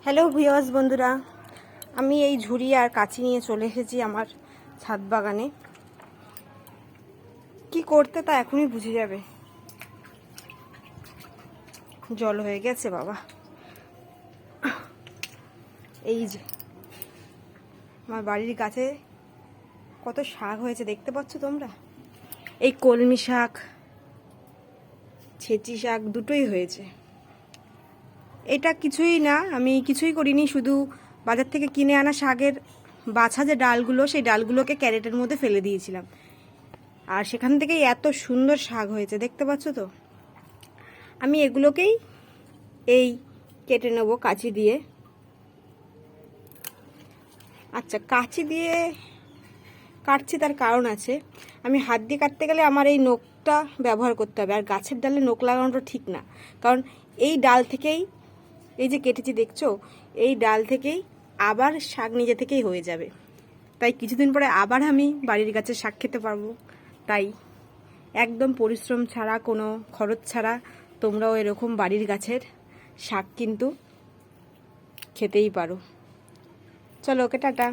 Hello viewers বন্ধুরা, আমি এই ঝুড়ি আর কাঁচি নিয়ে চলে এসেছি আমার ছাদ বাগানে। কি করতে তা এখনই বুঝে যাবে। জল হয়ে গেছে বাবা। এই যে আমার বাড়ির গাছে কত শাক হয়েছে দেখতে পাচ্ছ তোমরা। এই কলমি শাক, ছেঁচি শাক দুটোই হয়েছে। এটা কিছুই না, আমি কিছুই করিনি, শুধু বাজার থেকে কিনে আনা শাকের বাছা যে ডালগুলো, সেই ডালগুলোকে ক্যারেটের মধ্যে ফেলে দিয়েছিলাম, আর সেখান থেকেই এত সুন্দর শাক হয়েছে দেখতে পাচ্ছ তো। আমি এগুলোকেই এই কেটে নেব কাঁচি দিয়ে। আচ্ছা, কাঁচি দিয়ে কাটছি তার কারণ আছে। আমি হাত দিয়ে কাটতে গেলে আমার এই নখটা ব্যবহার করতে হবে, আর গাছের ডালে নখ লাগানোটা ঠিক না, কারণ এই ডাল থেকেই, এই যে কেটেছি দেখছো, এই ডাল থেকেই আবার শাক নিজে থেকেই হয়ে যাবে। তাই কিছুদিন পরে আবার আমি বাড়ির গাছের শাক খেতে পারবো। তাই একদম পরিশ্রম ছাড়া, কোনো খরচ ছাড়া তোমরাও এরকম বাড়ির গাছের শাক কিন্তু খেতেই পারো। চলো, ওকে, টাটা।